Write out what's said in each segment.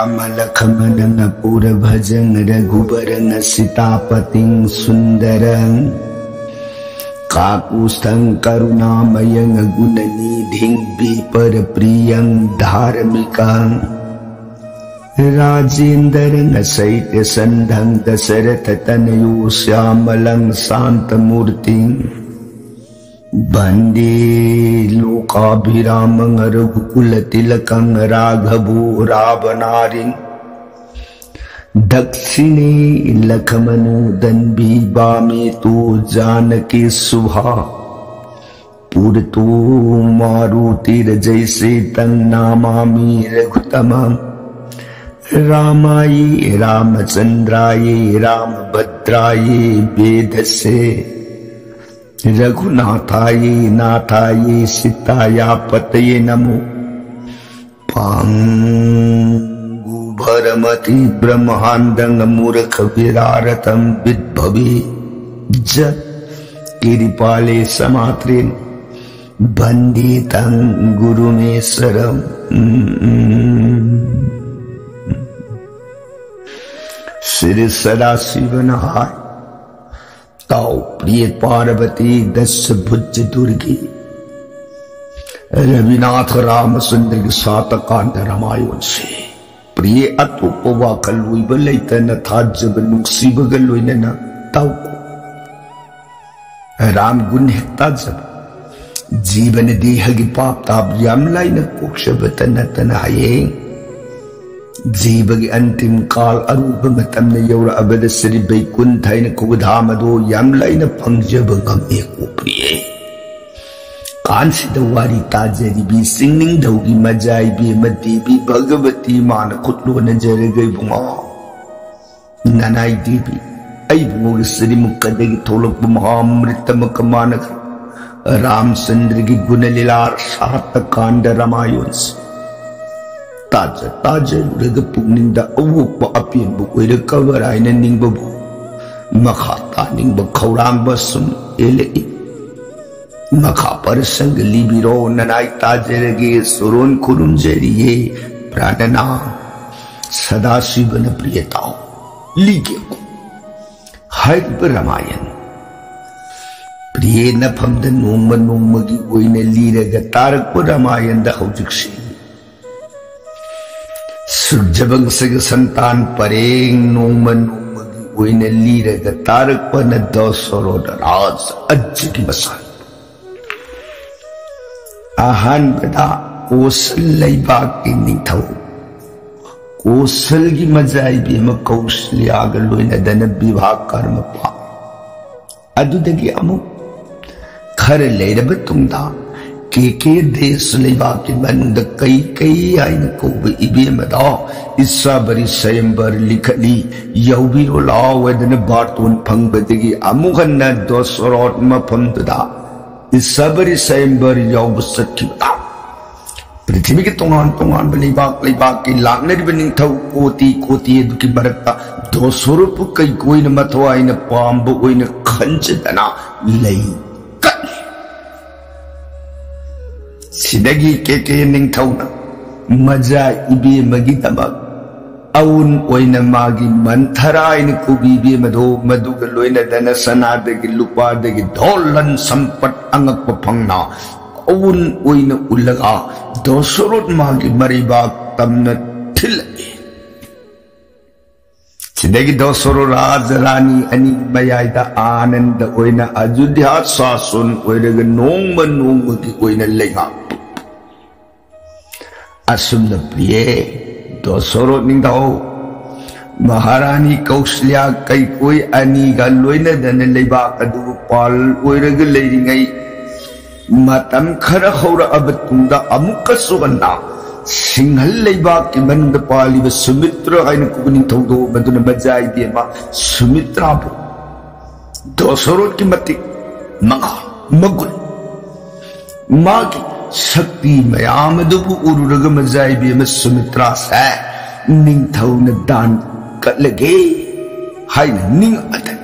राम लखमन पुर भजन रघुबर सीतापतिं सुंदरं काकुस्थं करुणामयं गुणनिधिं विपर प्रियं धार्मिकं राजेन्द्रं शैत्य संधं दशरथ तनयो श्यामलं शांतमूर्तिं वंदे लोकाभिरामं रघुकुल तिलकं राघवो रावणारिं दक्षिणे लखमनोदन वामे तो जानकी शुभा पुरतो मारुतिर्जैसे तं नमामि रघुतमं रामाय रामचंद्राय रामभद्राय वेदसे रघुनाथाय नाथाय सीताया पतये नमो पांगु भरमति ब्रह्मांडं मूर्ख विरारतं विद्भवे जत कृपाले समात्रेण वंदे तं गुरुमेश्वरम्। श्री सदाशिवनाय ताऊ प्रिय पार्वती दस भुज दुर्गी रविनाथ रामचंद्र के सातकांड रामायण से प्रिय अतोपवा कलुइब लेतन थाजब नुक्सीबग लोइनन ताऊ राम गुण हेक्ता जब जीवन देह की पाप ताप याम लाइन कोक्षब तन तन हाये जीव की अंतिम काल अरूप मतम यौर अबद श्री बैकुंठ कुधाम याम लाइन फंगजब गमे को प्रिय कांसिद वारी ताजरीबी सिंगनिंगदौगी मजाइबी मदेवी भगवती मान खुटलो नजरगई बुंगो ननाई देवी आई बुंगो श्री मुक्कदगी थोलक महामृतमक मानक रामचंद्र की गुणलीलार सात कांड रामायण ताजा ताजा रग पुनिंदा अवोप अपेंबु ओइरकवर आइना निंगबबु मखा तानिंगब खौरांग बसुम एलेई मखा परसंग लिबिरो ननाई ताजरगे सुरोन खुरुंजरिये प्राणना सदाशिवन प्रियताओ लीगे को हरिब रामायण प्रिय नफमद नोंम नोंमगी ओइना लीरग तारक रामायण द हौजिक्सी सुरजबंसग संतान परेंग नोंम नोंमगी ओइना लीरग तारक पन दसरोड राज अज्ज की बसान आहान बदा कोसल लैबाग की निंथौ कोसल की मजाइबी म कौशल्याग लोइना दन विवाह कर्म पा अदुदगी अमुक खर लेरब तुंदा के देश लेबा के मंद कई कई आइन को इबे मदा इस्सा बरी स्वयंवर लिखली यौबिरो लाव वदन बार्तोन फंगबदगी अमुगन दोसरोट मफमददा इस्सा बरी स्वयंवर यौब सखिबा पृथ्वी के तोंगान तोंगान लेबा के लांगनरिब निंथौ कोटि कोटि दुकी मरक्ता दोसरोप कई कोइन मथवाइन पांब ओइन खंचदना लई सिदगी के निंथौना मजा इबे मगी तमक अउन ओइना मागी मंथराइन कुबीबे मधो मधुग लोइना दन सनादगी लुपादगी धोलन संपत अंगक फंगना अउन ओइना उलगा दोसरोट मागी मरिबा तमन थिलगे सिदगी दोसरो राज रानी अनि मयाइदा आनंद ओइना अयोध्या शासन ओइरग नोंम नोंमगी ओइना लेगा असुम्न प्रिय दोसरो निंदाओ महारानी कौशल्या कई कोई अनी गा लोइना दन लेबा अदु पाल ओइरग लेरिंगई मतम खर हौर अब तुंदा अमुक सुगंदा सिंहल लेबा की मंद पालिब सुमित्र आइन कुगनिंग थौदो मदुन मजाई देमा सुमित्रा बु दोसरो की मति मंगा मगुल मागी शक्ति मयाम दुबु उरुरग मजाइबी में सुमित्रा से निंथौ न दान कलगे हाय निंग अदन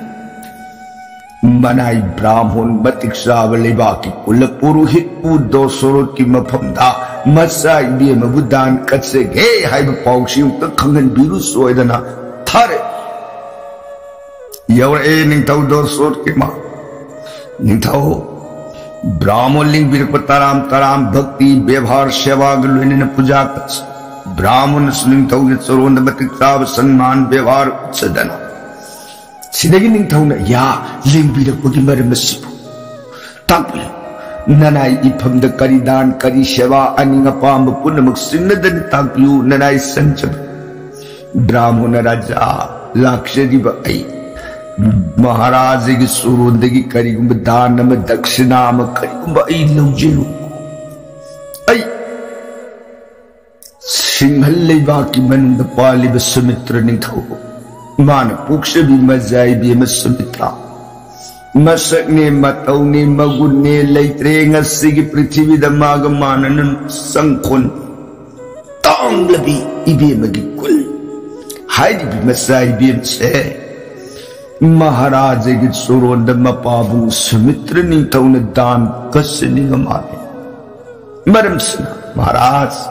मनाई ब्राह्मण मतिक सावलेबा की कुल पुरोहित पु दोसरो की मफमदा मचा इबेमबु दान कत्सेगे हाइब पाउसियुक्त खंगन बिरु सोयदना थारे यौरे निंथौ दोसोट के मा निंथौ ब्राह्मण लिंग बिरप तराम तराम भक्ति व्यवहार सेवा गलुने पूजा कत्स ब्राह्मण निंथौ के चरोंद मतिक चाब सम्मान व्यवहार सदना सिदगी निंथौ न या लिंग बिरपगी मरमसिबु ताकले ननाई इफम द करी दान करी सेवा अनिंग पाम पुनमक सिन्नदन ताकयु ननाई संचब ब्राह्मण राजा लाक्षरीब आई महाराज की सुरुंदगी करीगुम दान में दक्षिणा में करीगुम आई लौजेरु आई सिंहल लेबा की मंद पालिब सुमित्र निंथौ मान पुक्ष भी मजाई भी में सुमित्रा मसकने मतौने मगुने लेत्रे ngasi पृथ्वी दमाग मानन संखोन तांगलबी इबे मगी कुल हाइदी भी मसाई भी से महाराज की सुरोंद मपाबु सुमित्र निंथौ ने दान कसनी गमाने मरम सना महाराज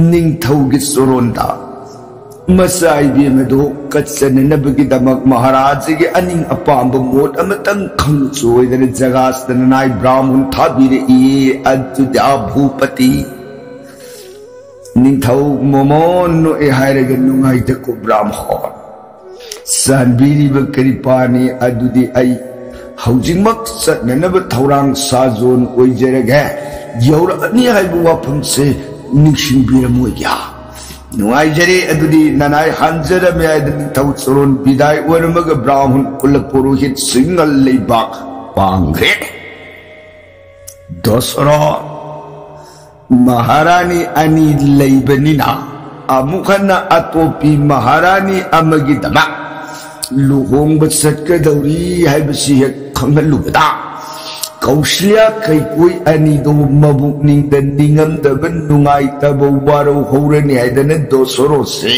निंथौ की सुरोंदा मसाई भी में दो कच्चन नबगी दमक महाराज के अनिंग अपांब मोट अमतंग खंग चोइदन जगास्तन नाय ब्राह्मण थाबीरे ये अजुद्या भूपति निंथौ मोमोन नो ए हायरगे नुंगाइद को ब्राह्मण सानबीरी बकरीपानी अदुदी आई हौजिंगमक सत्ननब थौरांग साजोन ओइजरगे यौरअनी हाइबु वाफम से निंगसिंबिरमोया नुआइजरे अदुदी ननाई हंजर में निंथौ चरोन बिदाय ओरमग ब्राह्मण कुल पुरोहित सिंगल लेबाक पांग्रे दोसरो महारानी अनि लेबनिना अमुखना अतोपी महारानी अमगी दमा लुहोंग सत्कदौरी हाइबसी हेक खंगलुबदा कौशल्या कैकोई अनि दो मबुक निंगदन निंगम दबन नुंगाई तबो वारो हौरनी हाइदने दोसरो से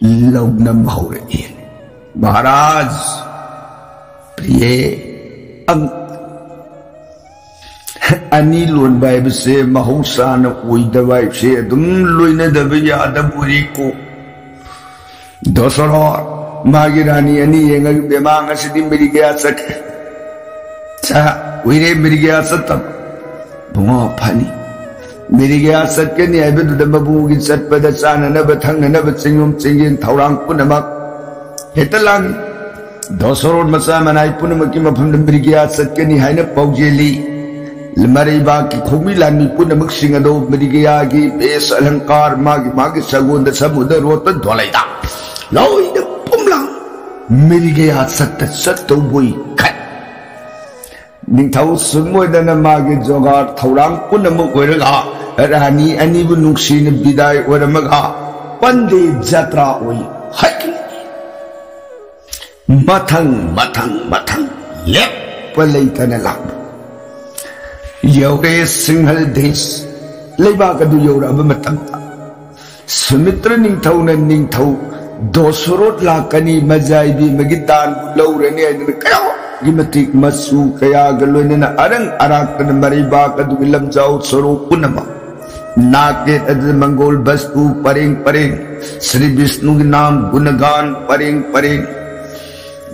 लौनम हौरनी महाराज प्रिय अनि लोन बाइब से महौसान ओइदबाइब से दुम लोइने दब यादबुरी को दोसरो मागी रानी अनि येंगल बेमांग सिदि मेरी गया सके चा उइरे मेरी गया सतब बुंगो फनी मेरी गया सके नि आइबे दुदम बुगी सतपद चाननब थंगनब चिंगुम चिंगिन थौरांग पुनमक हेतलांग दोसरो मसा मनाई पुनमक की मफम मेरी गया सके नि हाइने पौजेली मरीबा की खोमी लानी पुनमक सिंगदो मेरी गया की बेस अलंकार मागी मागी सगुंद समुद्र रोत धोलाइदा लोइद पुमला मेरी गया सत्त सत्तो बुई खत निंथौ सुमोदन मागी जोगार थौरांग पुनमक ओइरगा रानी अनिबु नुक्सिन बिदाय ओरमगा पंदे जत्रा ओइ हकी मथंग मथंग मथंग लेप लैतन लाग यौरे सिंहल देश लेबाक अदु यौरब मतंता सुमित्र निंथौ न निंथौ दोसरोट लाकनी मजाइबी मगिदान लौरने अदन कयो गिमतिक मसु कया गलोइन अरंग अराकन मरीबाक अदु लमजाउ सरो पुनमा नाके अदन मंगोल बस्तु परेंग परेंग श्री विष्णु के नाम गुणगान परेंग परेंग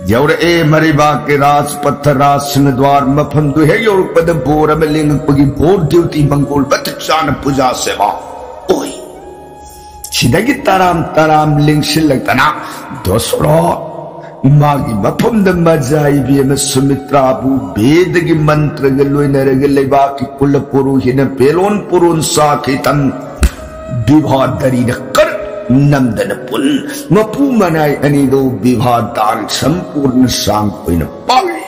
यौर ए मरीबा के राज पत्थर राज सिंह द्वार मफम दुहे यौर पद बोर में लिंग पगी बोर देवती मंगोल बतचान पूजा सेवा ओय सिदगी तराम तराम लिंग शिलगतना दोसरो मागी मफम द मजाई बी में सुमित्रा बु वेद की मंत्र के लोइनर के लेबा की कुल पुरोहित पेलोन पुरोन साखितन विवाह दरी कर नंदन पुन मपू मनाई अनिदो विवाह दान संपूर्ण सांग कोइन पावे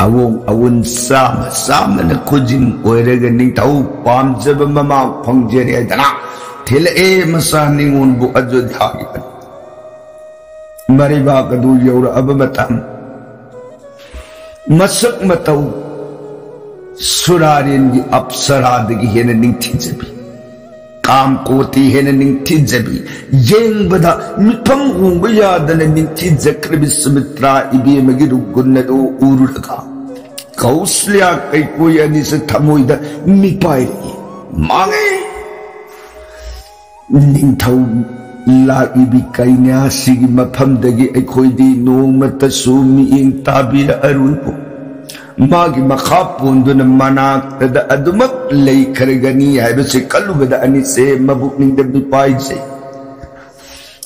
अवों अवुन साम सामन खुजिन ओइरग निंथौ पामजब ममा फंगजेरे दना थिल ए मसा निंगुन बु अयोध्या की मरीबा कदु यौर अब मतम मसक मतौ सुरारिन की अप्सराद की हेन निंथिजबी काम कोती है निंथिजबी येंबदा मिफम हुंब यादन निंथिजक्रबि सुमित्रा इबे मगी रुगुन्नदो उरुडगा Kauslya Kaikui Anisa Tamoida Mipai Mange Ningtau La Ibikainya Sigma Pamdagi Aikoidi no Matasumi in Tabira Arunpo Magi Makapundun Manak the Adumak Lay Karagani Habasi Kalubada Anise Mabukning the Bipaise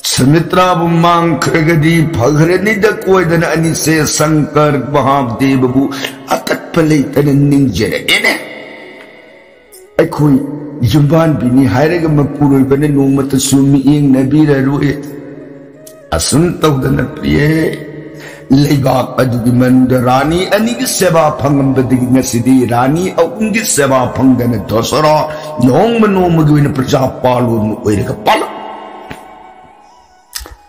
Samitra Bumang Kragadi Pagrani the Koidan Anise Sankar Bahab Debabu Akat Palate and Ninja Aikui Jumban Bini Hiraga Mapuru Benenu Matasumi in Nabira Ruit Asunta the Napie Leibak Adugiman the Rani and Seba Pangam Badigna City Rani Aungi Seba Pangan Dosara Yong Manomudu in a Praja Palun Wega Pala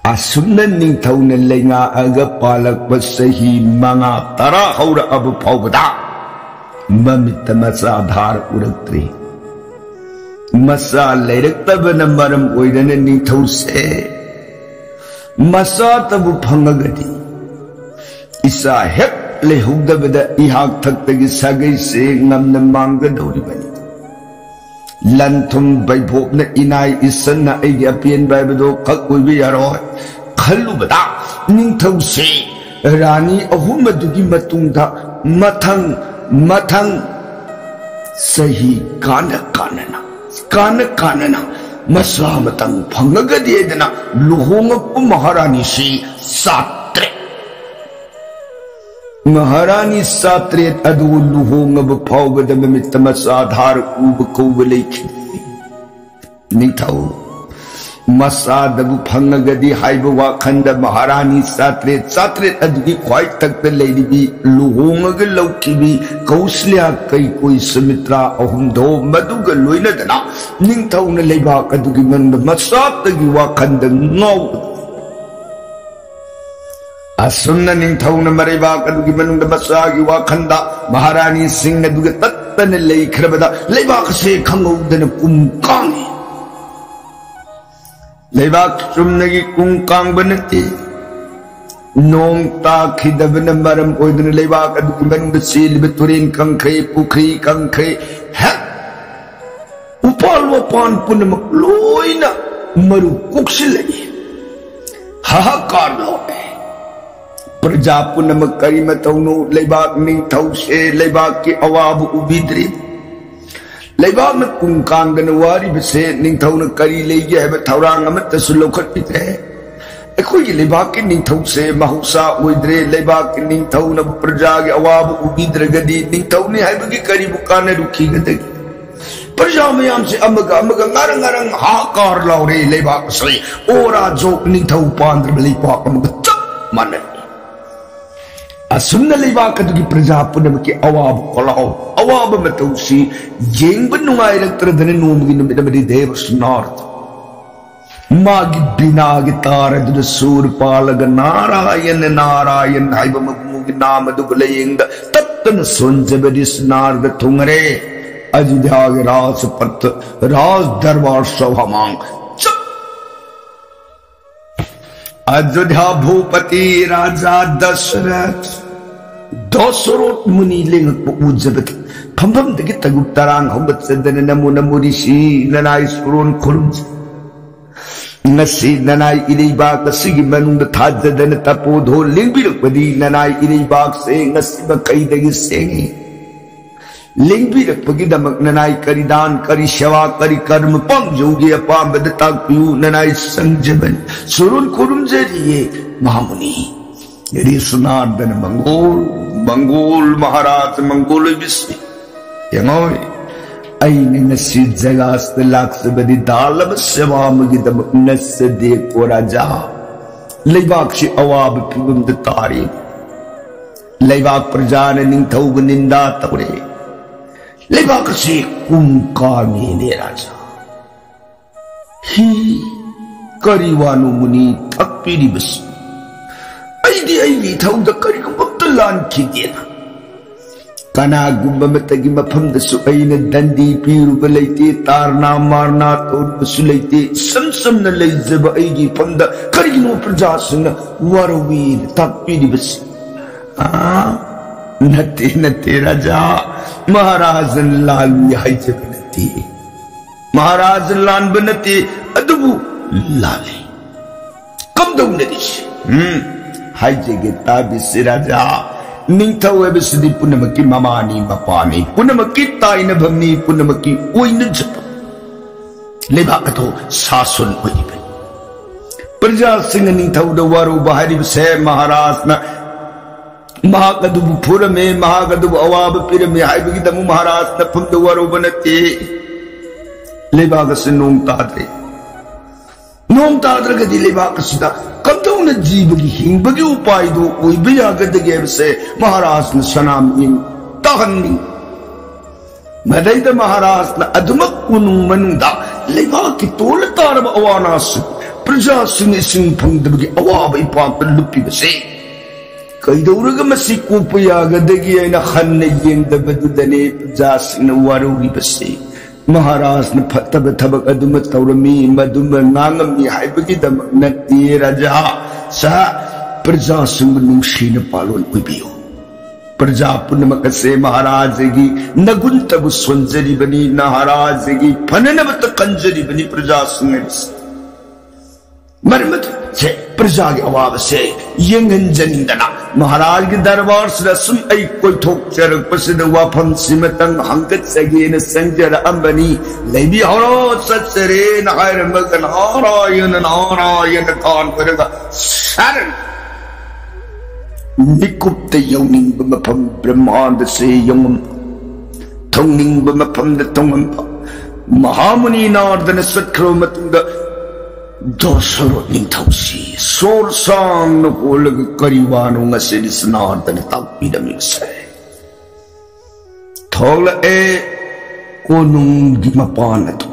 Asumna Ningtauna Lenga Aga Palak Basahi Manga Tara Hora Abu Pavada Mamita Masadhar Uratri Masa Leriktabana Maram Oidan and Ningtose Masatabu Pangagadi Isa hep le hugda beda ihak thakta gi sagai se ngamna mangga dori bani lanthum baibhop na inai isanna ai apien bai bedo khak koi bi yaro khallu bada ningthau se rani ahum madugi matungda mathang sahi kana masa matang phangagadi edana luhonga pu maharani si satre Maharani Satret Adu Luhonga Bapauga the Mitamasadhar Ubakovalaki Nitau Masadabu Pangagadi Haibawa Kanda Maharani Satret Adu quite tuck the lady be Luhonga Lokibi Kauslia Kaikui Sumitra Ohundo Maduga Luina Dana Ningtau Leba Adugiman the Masat the Giwakanda No Asumna Ningtauna Mariba Kadugiman the Masagi Wakanda Maharani Singh Dugatan Lay Krabada Lebak se Kango than a Kumkangi Lebak Sumnagi Kumkang Benati Nong Ta Kidabana Maram Oidan Lebak Adugiman the Seal Beturin Kankre Pukri Kankre Ha Upalwapan Punamak Loina Maru Kuksili Haha Carlo Prajapun nama karimatauno lebak ningtau se lebak ki awabu ubidri lebak na kungkang ganawari bese ningtau na kari legi hai bathaurang amat tasulokhat pite ekoi ki lebak ki ningtau se mahusa uidre lebak ki ningtau na praja ki awabu ubidre gadi ningtau ni hai bagi kari bukane rukhi gadagi praja mayam se amaga ngarang hakar laure lebak se ora jok ningtau pandra lebak amaga chap mana Asumna Lebak Adugi Prajapunamaki Awab Kolau Awab Matausi Jing Benungai Electrodene Numgi Namidi Devas North Magi Bina Guitar to the Sur Palaga Narayan Haibamamugi Namadugulaying the Tatan Sunjabedis Nar the Tungare Ajidhagi Ras Pat Ras Darbar Sohamang Ajodhya Bhupati Raja Dashrath Dosarot Muni Ling Ujabat Pampam the Gitaguptarang Hobat said the Namuna Murishi Nanai Surun Kurums Nasi Nanai Ilibak the Sigiman the Tadza than the Tapod whole Limbil with the Nanai Ilibak saying Nasiba Kaida is saying Limbi the Pagida Nanai Karidan Karishava Karikarm Pong Jogi upon the Taku Nanai Sanjaban Surun Kurumzeri Mahamuni. It is not than a Mongol Maharaj Mongol Visi. Yanoi Ain Sid Zagas the Laxabadi Dalam Sevamagida Nesade Koraja Lebakshi Awab Pugum the Tari Lebak Prajan and Nintauganinda Tore. Lebak se kumkami ne raja. Hi kariwanu muni thakpiri bas. Aidi thau da kari kumaptalan kigena. Kana gumba matagi mafam da su aina dandi piru balaite tarna marna tod basulaite samsam na laizaba aigi pamda karino prajasna warawir thakpiri bas. नते नते राजा महाराज लाल हाइजब नते महाराज लाल बनते अदबु लाले कम दम नदिश हाइजेगे ताबिस राजा निंथौ एबसिदि पुनमकी ममानी मपानी पुनमकी ताइन भमनी पुनमकी ओइन जप लेबाक तो सासन ओइबे प्रजा सिंह निंथौ दवारो बाहरी से महाराज न महागदुबु फुरमे महागदुबु अवाब पिरमे हाइबगी दमु महाराज न फुम दवारो बनते लेबाक से नोंग ताद्रे नोंग ताद्रगदि लेबाक सिदा कदौना जीवगी हिंबगी उपायदो ओइबे यागदगे से महाराज न सनाम इन तहन्नी मदैद महाराज न अदमक उनुंग मनुंदा लेबाक की तोल तारब अवानास प्रजा सिंह सिंह फंगदबगी अवाब इपाक लुपी बसे कईदौरग मसी कोप यागदगी ऐना खन्ने येंगदबदुदने प्रजा सिंह वारुरी बसे महाराज ने फतब थबक अदुम तौरमी मदुम नांगमी हाइबगी दम नते राजा सा प्रजा सिंह नुंशीन पालोन उबियो प्रजा पुनमक से महाराज की नगुन तब सुंजरी बनी महाराज की फननबत कंजरी बनी प्रजा सिंह मरमत से प्रजा के अवाब से यंगन जनिंदना महाराज के दरबार से रसम आई कोई ठोक चरक पसिद वाफम सिमतंग हंगत सगेन संजर अंबनी लेबी हरो सत्सरे नायर मगन नारायण नारायण कान करगा शरण निकुप्त यौनिंग बमफम ब्रह्मांड से यंगम थोंनिंग बमफम द थोंगम महामुनि नारदन सत्रो मतुंग दोसरो निंथौसी सोर सांग न कोलग करीवानो ngasiris नारदन ताकपीदमिसे थोल ए कोनुंगी मपानत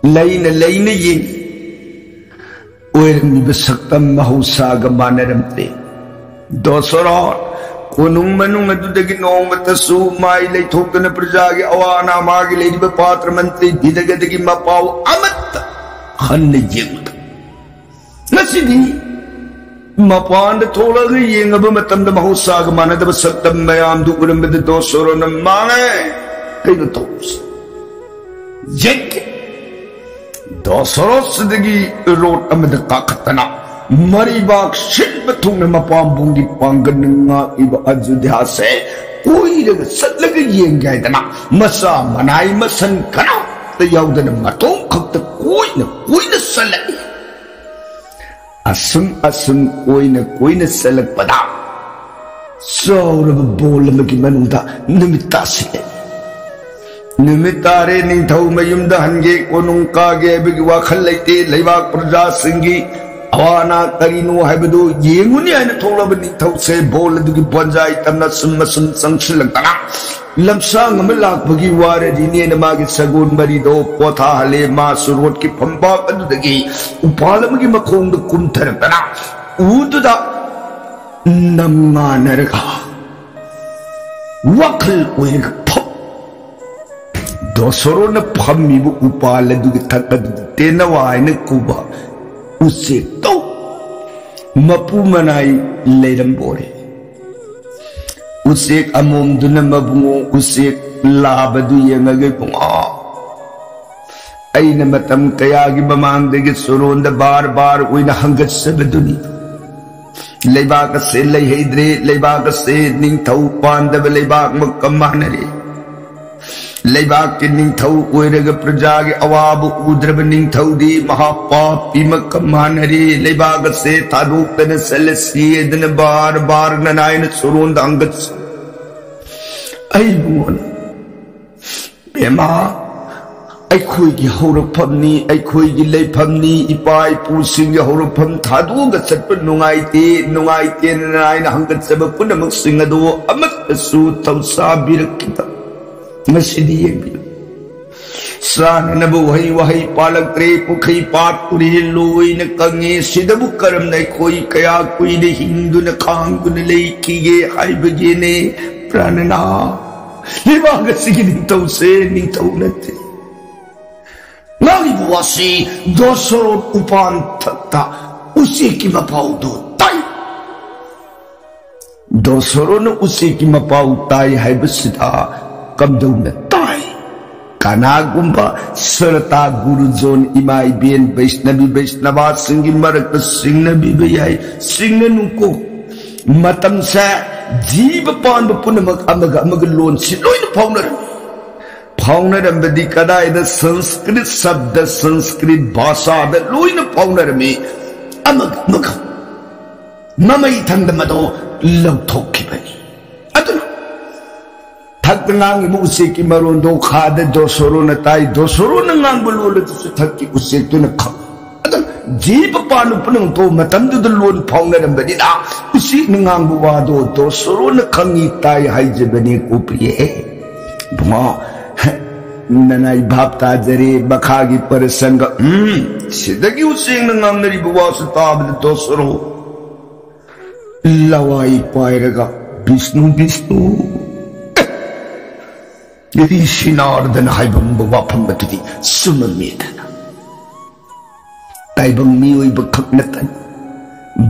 लैन लैन ये ओरमी बसक्तम महौसाग मानरमते दोसरो कोनुंग मनुंग अदुदगी नोंगतसु माई लेथोकन प्रजागे अवाना मागे लेदिब पात्र मंत्री दिदगदगी मपाव अमत खन्ने येंग नसिदी मपान थोलग येंगब मतम महौसाग मानदब सत्तम मयाम दुगुरमद दोसरो न माने कईनो तोस येंग दोसरो सदगी रोट अमद काखतना मरीबाग शिल्प थुंग मपाम बुंगी पांगनंगा इब अयोध्या से कोई रग सदलग येंग गायदना मसा मनाई मसन कना तो याउदन मतों खक्त कोई न सलग असुन असुन कोई न सलग पदा सौरभ बोल मगी मनुदा निमित्ता से निमित्तारे निंथौ मयुमदा हनगे कोनुंग कागे बिगी वाखल लेते लेबाक प्रजा सिंगी अवाना करीनो हाइबदो येंगुनि आइना थोलब निंथौ से बोल दुगी बंजाई तमना सुन संगसिलंगतना लमसांग में लाखबगी वारदीने नमागे सगुन मरीदो पोथा हले मा सुरोट की फंबा अदुदगी उपालमगी मखोंग कुंथरतना उदुदा नम्मा नरगा वखल ओइग फप दोसरो न फम्मीबु उपालदुगी थकद तेनवाइन कुबा उसे तो मपु मनाई लेरम बोरे उसे अमोम दुन मबुंगो उसे लाबदु येंगगे बुंगा ऐन मतम कयागी बमांगदगे सुरोंद बार बार उइना हंगत सबदुनी लेबाक से लैहेद्रे लेबाक से निंथौ पांडव लेबाक मकम्मानरे लेबाक के निंथौ ओइरग प्रजा के अवाब उद्रब निंथौ दी महापापी मकम्मानरे लेबाक से थादुक्तन सलसीदन बार बार ननायन सुरोंद अंगत ऐ बुंगन बेमा अखोई हौरफमनी अखोई लेफमनी इपा इपुसिंग हौरफम थादुग चटप नुंगाइते ननायन हंगत सब पुनमक सिंग अदो अमतसु तौसाबिरकिता मसीदी येंबियो साननबु वही वही पालक्त्रे पुखई पाटपुरी लोइन कंगे सिदबु करम नै कोई कया कोई ने हिंदु न खांगुन लेखिगे हाइबगेने प्राणना लेबाग सिगी निंतौ से निंतौ नते नाली बुवासी दोसरो उपान थता उसी की मपाउ दो ताई Dosoro na usi ki mapau tai hai besida kamdau na tai. Kanagumba serta guru zon imai bien Vaishnava singi marak singnabi bayai singna nuko matam sa jiba pan bapuna amaga lon siloi na paunar ambadi kadai da Sanskrit sabda Sanskrit bhasha da loi na paunar me amaga mamai thanda mado lauthokki bani aduna Thaknang mo usik ki marondo khada dosoro na tai dosoro na ngang bulol tu thakki usik tu na kha adan jeep panu punang to matam du lon phawna ram bani da usik ngang buwa do dosoro na khangi tai hai je bani ko priye buma nanai bhap ta jare bakha gi parasang sidagi usik ngang nari buwa su ta dosoro lawai pairaga Vishnu Yadi Shinardan Haibam Bawapam Batudi Sumamidana Taibam Miwi Bakaknatan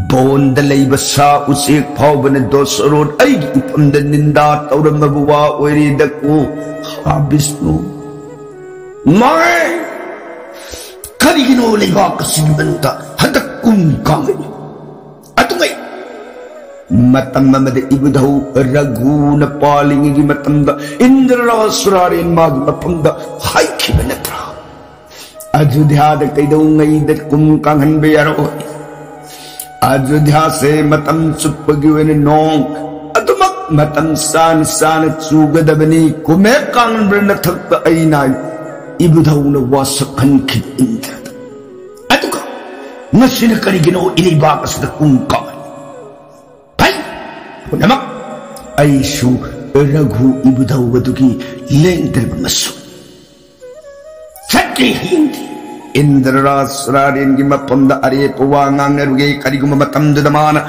Bon the labor sa usik Pauban Dosarod Aigi from the Ninda Tauramabuwa Weri Daku Habisnu Mai Karigino Levak Simbanta Hadakum Kamini Atumay Matam mamada ibudau ragu na paling igi matamda Indra surarin mag mapamda hai kibanatra Ajudhya da kaidaw ngay dat kumkanghan bayaro Ajudhya se matam supagiwan nong Atumak matam san tsugadabani kumekang brana thakta aynay ibudau na wasakan kit Indra Atuka nasina karigino inibakas na kumkang Namak Aishu Raghu ibudau waduki lengder masu Sakki hindi Indra srarin gi mapamda are pawangang naruge kariguma matam dadamana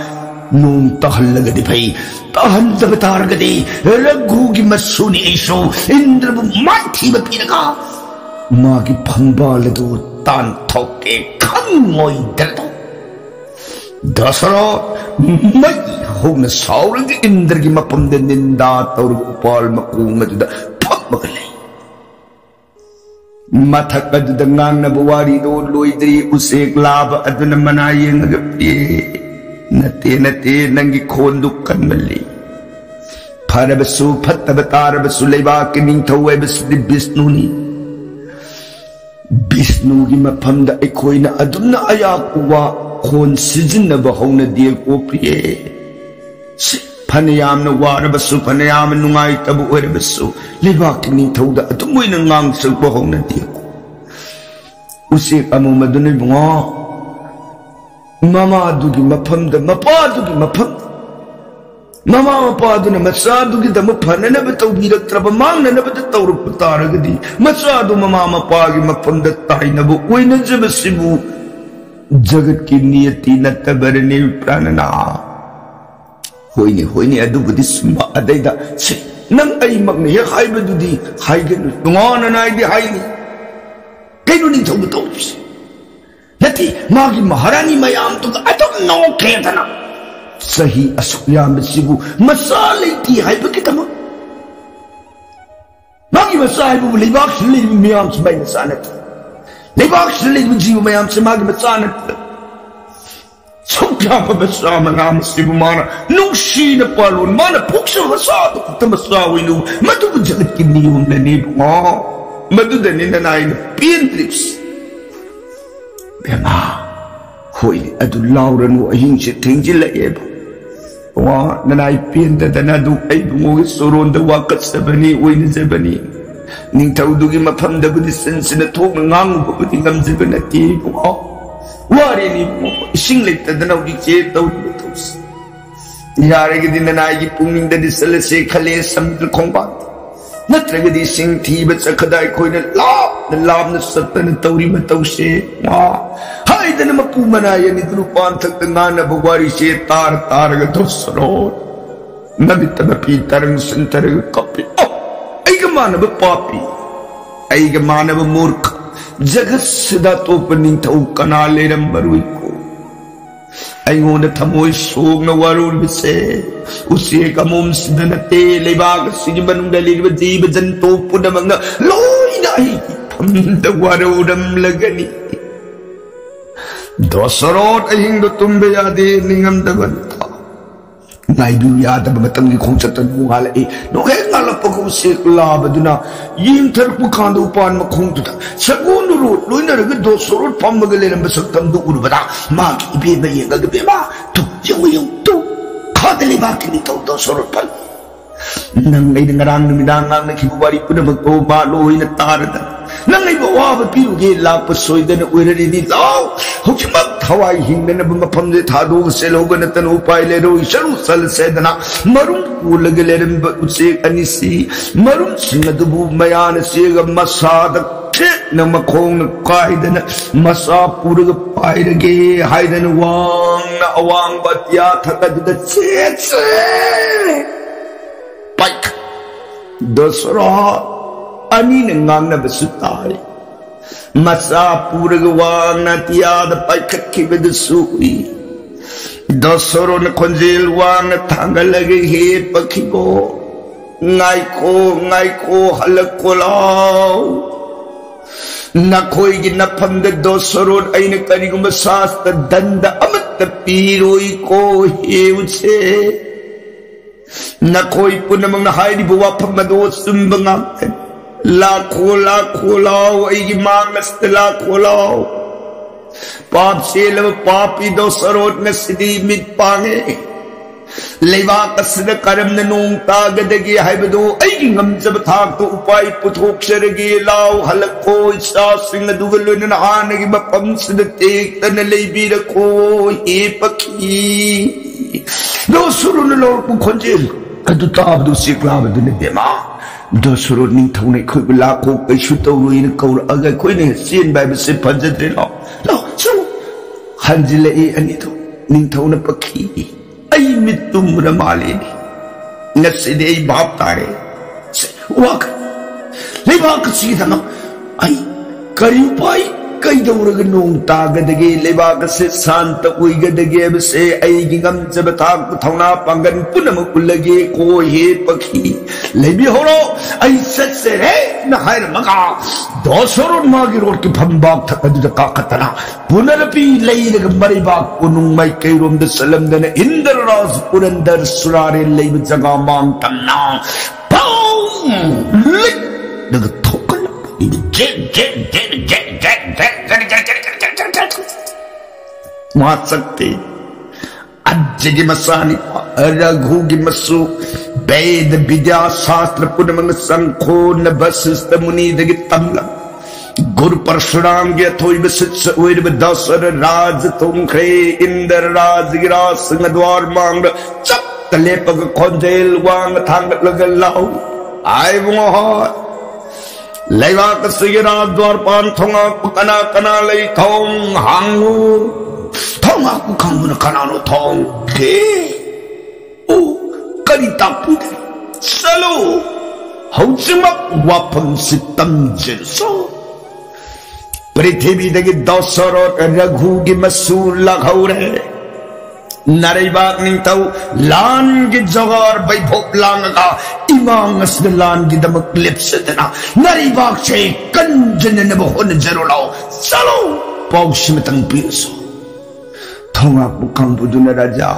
Nung tahallagadi pai Tahallagataragadi Raghu gi masu ni Aishu Indra mati mapinaga Magi pambaladu tan toke kangoy dalato Dasara Mai Hong Sauran Indra gi mapam de ninda taur upal makunga da pamagalay Mathakad da ngang na buwari do loidri usik laba aduna manayeng nagapi Nate nangi kondukan mali Parabasu patabarabasu layba kining taway basu di Vishnu ni Vishnu gi mapam da ikoy na aduna ayakuwa Kon sizin na bahaw na diya ko priye Panayam na warabasu panayam nungay tabu warabasu Libak ni tawda at umuwi na ngang sa bahaw na diya ko Usik amo madunay mga Mama adugi mapamda mapa adugi mapamda Mama mapa adu na masa adugi da mapana na bataw birak trabamang na nabatataw rupatara gadi Masa adu mama mapa agi mapamda tayo na bukway na jabasibu Jagat ki niyati natabarani pranana Hoyni adubudi sumba adayda Si nang ay magniya haibadudi Haigan Nungana na ay di hayni Kaino ning tawag tawag Nati magi maharani mayam tuga Atong no kaya na Sahi asukyam sibu Masalay ti haibad kita mo Magi masalay mo Libak silay miyam sabay na sanat Libak silid mo jiwa mayam sa magi matsanat. Sokya pa basa mga masibumana. Nung sina palun, mana puksa masado kita masawi nung matubod jagat kiniyong nanib. Madudanin na nain na pintrips. Bema, hoy, adulauran mo ahing siya tingin la eba. Nanay pinta danado ay bumugis suron da wakat sa bani, uy na sa bani. Ning tawdugi mapamda ko disan sinatog ngang buti ngamzil ko nati ko wari ni mo singlit ta danaw gi che taw tos yare gi din na gi punging da disal se khale samdul khongba natraga di sing thi ba sakadai khoi na lab na satan tawri ma taw se hai da na mapumana ya ni grupan thak nga na bawari se tar ga tosro nabita na pitarang sentar kapi Mana ba papi ay gamana ba murka jagat sida to paning tau kanale ram marui ko ꯑꯩꯉꯣꯟꯗ ꯊꯃꯣꯏ ꯁꯣꯛꯅ ꯋꯥꯔꯧꯔꯤꯕꯁꯦ ꯎꯆꯦꯛ ꯑꯃꯣꯝꯁꯤꯗ ꯅꯠꯇꯦ ꯂꯩꯕꯥꯛ ꯑꯁꯤꯒꯤ ꯃꯅꯨꯡꯗ ꯂꯩꯔꯤꯕ ꯖꯤꯕ ꯖꯟꯇꯨ ꯄꯨꯝꯅꯃꯛꯅ ꯂꯣꯏꯅ ꯑꯩꯒꯤ ꯐꯝꯗ ꯋꯥꯔꯧꯔꯝꯂꯒꯅꯤ ꯗꯣꯁꯔꯣꯠ ꯑꯍꯤꯡꯗꯣ ꯇꯨꯝꯕ ꯌꯥꯗꯦ ꯅꯤꯡꯉꯝꯗꯕ ꯉꯥꯏꯕꯤꯌꯨ ꯌꯥꯗꯕ ꯃꯇꯝꯒꯤ ꯈꯣꯡꯆꯠꯇ ꯅꯣꯡꯉꯥꯜꯂꯛꯏ ꯅꯣꯡꯍꯦꯛ ꯉꯥꯜꯂꯛꯄꯒ ꯎꯆꯦꯛ ꯂꯥꯕꯗꯨꯅ ꯌꯦꯡꯊꯔꯛꯄ ꯀꯥꯟꯗ ꯎꯄꯥꯟ ꯃꯈꯣꯡꯗꯨꯗ ꯁꯒꯣꯜꯅꯨꯔꯣꯠ ꯂꯣꯏꯅꯔꯒ ꯗꯣꯁꯔꯣꯠ ꯐꯝꯃꯒ ꯂꯩꯔꯝꯕ ꯁꯛꯇꯝꯗꯨ ꯎꯔꯨꯕꯗ ꯃꯥꯒꯤ ꯏꯕꯦꯝꯃ ꯌꯦꯡꯉꯒ ꯕꯦꯝꯃ ꯇꯨ ꯌꯦꯡꯉꯨ ꯌꯦꯡꯉꯨ ꯇꯨ ꯈꯥꯗ ꯂꯩꯕꯥꯛꯀꯤ ꯅꯤꯡꯊꯧ ꯗꯣꯁꯔꯣꯠ ꯐꯝ ꯅꯪ ꯑꯩꯅ ꯉꯔꯥꯡ ꯅꯨꯃꯤꯗꯥꯡ ꯉꯥꯡꯅꯈꯤꯕ ꯋꯥꯔꯤ ꯄꯨꯝꯅꯃꯛꯇꯣ ꯃꯥ ꯂꯣꯏꯅ ꯇꯥꯔꯗ ꯅꯪ ꯑꯩꯕꯨ ꯑꯋꯥꯕ ꯄꯤꯔꯨꯒꯦ ꯂꯥꯛꯄ ꯁꯣꯏꯗꯅ ꯑꯣꯏꯔꯔꯤꯅꯤ ꯂꯥꯎ ꯍꯧꯖꯤꯛꯃꯛ ꯊꯋꯥꯏ ꯍꯤꯡꯗꯅꯕ ꯃꯐꯝꯗ ꯊꯥꯗꯣꯛꯑꯒ ꯆꯦꯜꯍꯧꯕ ꯅꯠꯇꯅ ꯎꯄꯥꯏ ꯂꯩꯔꯣꯏ ꯆꯠꯂꯨ ꯆꯠꯂꯁꯦꯗꯅ ꯃꯔꯨꯝ ꯀꯣꯜꯂꯒ ꯂꯩꯔꯝꯕ ꯎꯆꯦꯛ ꯑꯅꯤꯁꯤ ꯃꯔꯨꯝꯁꯤꯡ ꯑꯗꯨꯕు ꯃꯌꯥꯅ ꯆꯦꯒ ꯃꯁꯥꯗ ꯊꯦꯛꯅ ꯃꯈꯣꯡꯅ ꯀꯥꯏꯗꯅ ꯃꯆꯥ ꯄꯨꯔꯒ ꯄꯥꯏꯔꯒꯦ ꯍꯥꯏꯗꯅ ꯋꯥꯡꯅ ꯑꯋꯥꯡꯕ ꯑꯇꯤꯌꯥ ꯊꯛꯀꯗꯨꯗ ꯆꯦꯠꯁꯦ ꯄꯥꯏꯈ ꯗꯣꯁꯔꯣꯠ ꯑꯅꯤꯅ ꯉꯥꯡꯅꯕꯁꯨ ꯇꯥꯏ ꯃꯆꯥ ꯄꯨꯔꯒ ꯋꯥꯡꯅ ꯑꯇꯤꯌꯥꯗ ꯄꯥꯏꯈꯠꯈꯤꯕꯗꯨꯁꯨ ꯎꯏ ꯗꯣꯁꯔꯣꯠꯅ ꯈꯣꯟꯖꯦꯜ ꯋꯥꯡꯅ ꯊꯥꯡꯒꯠꯂꯒ ꯍꯦꯞꯄꯈꯤꯕꯣ ꯉꯥꯏꯈꯣ ꯉꯥꯏꯈꯣ ꯍꯜꯂꯛꯈꯣ ꯂꯥꯎ ꯅꯈꯣꯏꯒꯤ ꯅꯐꯝꯗ ꯗꯣꯁꯔꯣꯠ ꯑꯩꯅ ꯀꯔꯤꯒꯨꯝꯕ ꯁꯥꯁꯇ ꯗꯟꯗ ꯑꯃꯠꯇ ꯄꯤꯔꯣꯏꯀꯣ ꯍꯦ ꯎꯆꯦꯛ ꯅꯈꯣꯏ ꯄꯨꯝꯅꯃꯛꯅ ꯍꯥꯏꯔꯤꯕ ꯋꯥꯐꯝ ꯑꯗꯣ ꯆꯨꯝꯕ ꯉꯥꯛꯇꯅꯤ ꯂꯥꯛꯈꯣ ꯂꯥꯛꯈꯣ ꯂꯥꯎ ꯑꯩꯒꯤ ꯃꯥꯡ ꯑꯁꯤꯗ ꯂꯥꯛꯈꯣ ꯂꯥꯎ ꯄꯥꯞ ꯆꯦꯜꯂꯕ ꯄꯥꯄꯤ ꯗꯣꯁꯔꯣꯠ ꯉꯁꯤꯗꯤ ꯃꯤꯠ ꯄꯥꯡꯉꯦ ꯂꯩꯕꯥꯛ ꯑꯁꯤꯗ ꯀꯔꯝꯅ ꯅꯣꯡ ꯇꯥꯒꯗꯒꯦ ꯍꯥꯏꯕꯗꯨ ꯑꯩꯒꯤ ꯉꯝꯖꯕ ꯊꯥꯛꯇ ꯎꯄꯥꯏ ꯄꯨꯊꯣꯛꯆꯔꯒꯦ ꯂꯥꯎ ꯍꯜꯂꯛꯈꯣ ꯏꯆꯥꯁꯤꯡ ꯑꯗꯨꯒ ꯂꯣꯏꯅꯅ ꯍꯥꯟꯅꯒꯤ ꯃꯐꯝꯁꯤꯗ ꯇꯦꯛꯇꯅ ꯂꯩꯕꯤꯔꯈꯣ ꯍꯦ ꯄꯈꯤ ꯗꯣꯁꯔꯣꯠꯅ ꯂꯧꯔꯛꯄ ꯈꯣꯟꯖꯦꯜ ꯑꯗꯨ ꯇꯥꯕꯗ ꯎꯆꯦꯛ ꯂꯥꯕꯗꯨꯅ ꯕꯦꯝꯃ ꯗꯣꯁꯔꯣꯠ ꯅꯤꯡꯊꯧꯅ ꯑꯩꯈꯣꯏꯕꯨ ꯂꯥꯛꯈꯣ ꯀꯩꯁꯨ ꯇꯧꯔꯣꯏꯅ ꯀꯧꯔꯛꯑꯒ ꯑꯩꯈꯣꯏꯅ ꯆꯦꯟꯕ ꯍꯥꯏꯕꯁꯦ ꯐꯖꯗ꯭ꯔꯦ ꯂꯥꯎ ꯂꯥꯎ ꯆꯪꯉꯨ ꯍꯟꯖꯤꯜꯂꯛꯏ ꯑꯅꯤꯗꯣ ꯅꯤꯡꯊꯧꯅ ꯄꯈꯤ ꯑꯩ ꯃꯤꯠ ꯇꯨꯝꯕꯅ ꯃꯥꯜꯂꯤꯅꯤ ꯉꯁꯤꯗꯤ ꯑꯩ ꯚꯥꯞ ꯇꯥꯔꯦ ꯋꯥꯈꯜ ꯂꯩꯕꯥꯛ ꯑꯁꯤꯒꯤꯗꯃꯛ ꯑꯩ ꯀꯔꯤ ꯎꯄꯥꯏ ꯀꯩꯗꯧꯔꯒ ꯅꯣꯡ ꯇꯥꯒꯗꯒꯦ ꯂꯩꯕꯥꯛ ꯑꯁꯤ ꯁꯥꯟꯇ ꯑꯣꯏꯒꯗꯒꯦ ꯍꯥꯏꯕꯁꯦ ꯑꯩꯒꯤ ꯉꯝꯖꯕ ꯊꯥꯛꯄ ꯊꯧꯅꯥ ꯄꯥꯡꯒꯜ ꯄꯨꯝꯅꯃꯛ ꯎꯠꯂꯒꯦ ꯀꯣ ꯍꯦ ꯄꯈꯤ ꯂꯩꯕꯤꯍꯧꯔꯣ ꯑꯩ ꯆꯠꯆꯔꯦꯅ ꯍꯥꯏꯔꯝꯃꯒ ꯗꯣꯁꯔꯣꯠ ꯃꯥꯒꯤ ꯔꯣꯠꯀꯤ ꯐꯝꯕꯥꯛ ꯊꯛ ꯑꯗꯨꯗ ꯀꯥꯈꯠꯇꯅ ꯄꯨꯅꯔꯄꯤ ꯂꯩꯔꯒ ꯃꯔꯩꯕꯥꯛ ꯀꯣꯅꯨꯡ ꯃꯥꯏꯀꯩꯔꯣꯝꯗ ꯆꯠꯂꯝꯗꯅ ꯏꯟꯗ꯭ꯔꯔꯥꯖ ꯄꯨꯔꯟꯗꯔ ꯁꯨꯔꯥꯔꯦꯟ ꯂꯩꯕ ꯖꯒꯥ ꯃꯥꯡ ꯇꯝꯅ ꯂꯤꯛꯂꯒ माचकते अज्ज की मसानी रघु की मसु वेद विद्या शास्त्र पुनमंग संखो न वशिष्ठ मुनि दगी तमला गुरु परशुराम के अथोई बसित ओइर दशर राज तुमखे इंद्र राज गिरा सिंह द्वार मांग चप तले पग खोंजेल वांग थांग लगलाऊ आय मोहर लेवाक सिगरा द्वार पान थोंगा कना कना ले थोंग हांगू थोंगा कुखांगु न कना नो थोंग के ओ करी तापु चलो हौजिमक वाफम सितम जिरसो पृथ्वी दगी दशरथ रघु की मसू लगौरे नरेबाग निंतौ लान की जगार वैभव लांगा इमांग असद लान की दमक लिप्सदना नरेबाग से कंजन ने बहुन जरूर चलो पौष्म तंग पीरसो थोंगा पुकांग बुजुन राजा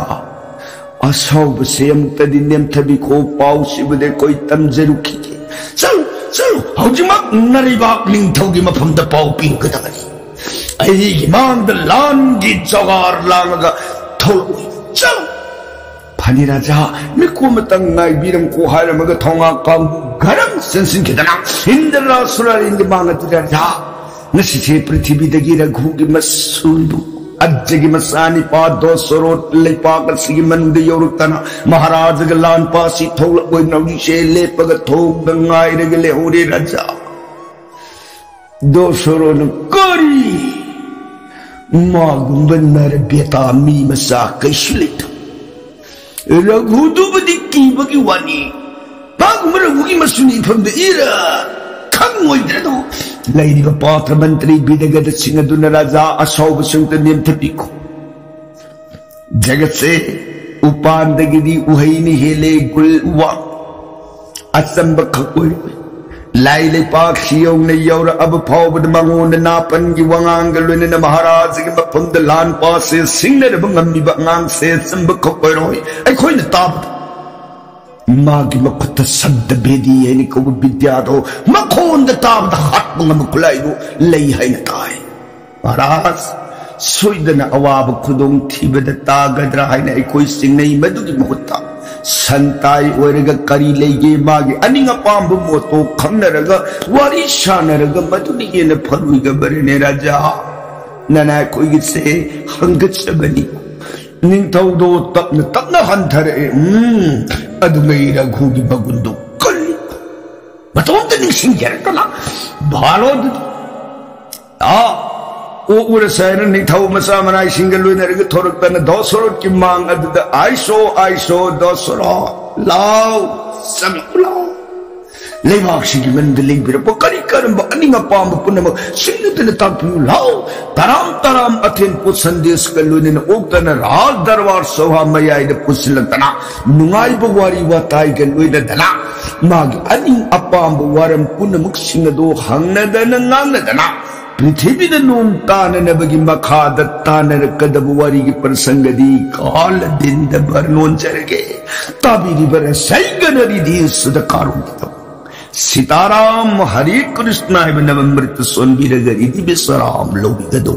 असौब से अमतदी नेमथबी को पाउसिबदे कोई तमजरु खीके चलो चलो हौजिमक नरेबाग निंतौ की मफमद पाउ पीरगदबनी आई इमांग लान की जगार लांगा चलो फनी राजा मिको मतंगाई बीरम को हारमग थोंगा कांगु गरम सेंसिन केदना इंद्र सुरारिंग मांगत राजा नसिसे पृथ्वी दगी रघु की मसूलबु अज्ज की मसानी पा दोसरोट लेपाक सिगी मंद योरुतना महाराज गलान पासी थोल कोई नवी से लेपग थोक दंगाई रगले होरे राजा दोसरोन करी मागुंबनर बेटा मी मसा कैशलित रघुदुबदी कीबगी वानी मागुंब रघुगी मसुनी फंद इरा खंगोइद्रदो लैरिबा पात्र मंत्री बिदगद सिंहदुन राजा असौब सिंहत नेमथबिको जगत से उपांदगिदी उहैनी हेले गुल वा असंब खकोई लाई ले पाक सियों ने यौर अब फावद मंगोन नापन की वंगांग लोने न महाराज के मफंद लान पासे सिंगने रे बंगमी बंगांग से संब खकोई रोई ऐ कोई न ताब मागी मखत शब्द बेदी है निको विद्या तो मखोन द ताब द हाथ बंगम खुलाई दो लई है न ताए महाराज सोइदन अवाब खुदों थीबद तागद्रा है न कोई सिंगने मधुगी मुहत्ता संताई ओरग करी लेगे मागे अनिंग पांब मोतो खंगनरग वारी शानरग मधुनी ये न फरुग बरने राजा नना कोई से हंगच बनी निंथौ दो तपन हंथरे अदुगई रघुगी बगुंदो कल मतों ते निसिंग जरकला भालो आ ओ उरसैन निथौ मसा मनाई सिंगल लोइनरग थोरकतन दोसरोट की मांग अद आइसो दोसरो लाओ समकुलाओ लेवाक्षी की मंदलिंग बिरपो करी करम अनिंग पांब पुनम सिंगतन तापियो लाओ तराम अथेन पु संदेश क लोइनन ओक्तन राज दरबार सभा मयाइद पुसलतना नुंगाई बवारी वाताई क लोइद दना माग अनिंग अपांब वारम पुनमुक सिंगदो हंगनदन नांगदना पृथ्वी नोम ताननबगी मखाद तानरकदब वारी की प्रसंगदी काल दिन बरनोन चरगे ताबीरी बर सैगनरी दी सुदकारों की सीताराम हरे कृष्ण नवमृत सोनबीर गरी दिव्य सराम लोभी गदो।